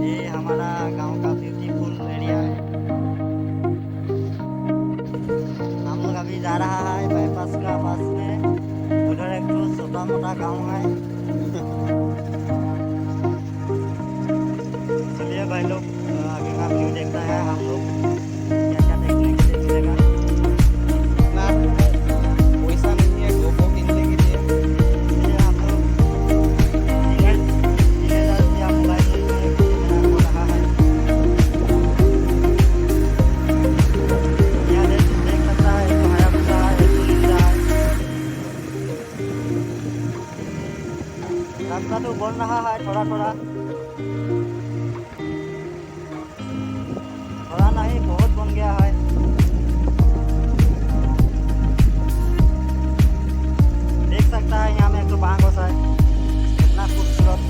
ये हमारा गांव का ब्यूटीफुल एरिया है। हम लोग अभी जा रहा है बाईपास का पास में। उधर एक तो छोटा मोटा गांव है। चलिए भाई लोग आगे का व्यू देखता है। हम लोग क्या क्या देखने के लिए मिलेगा। ना पैसा नहीं है गोपो किनने के लिए। इसलिए हम लोग टिकट या मोबाइल में हो रहा है। यहाँ देख सकता है एक तो हायाबुसा है, एक तो निंजा है। रास्ता तो बन रहा है थोड़ा थोड़ा, थोड़ा नहीं बहुत बन गया है। देख सकता है यहाँ में एक तो बांगोस है, इतना खूबसूरत।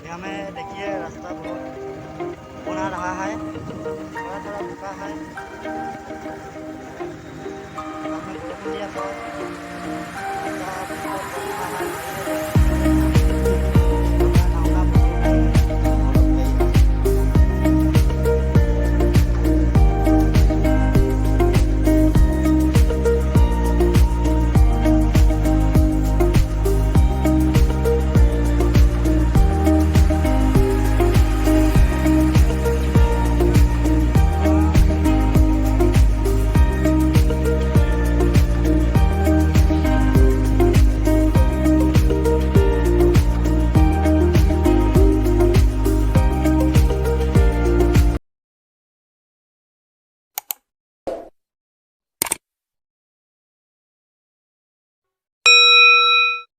यहाँ में देखिए रास्ता बहुत बना रहा है, थोड़ा थोड़ा रुका है। सामने बोलो दिया तो रास्ता बहुत बन रहा है।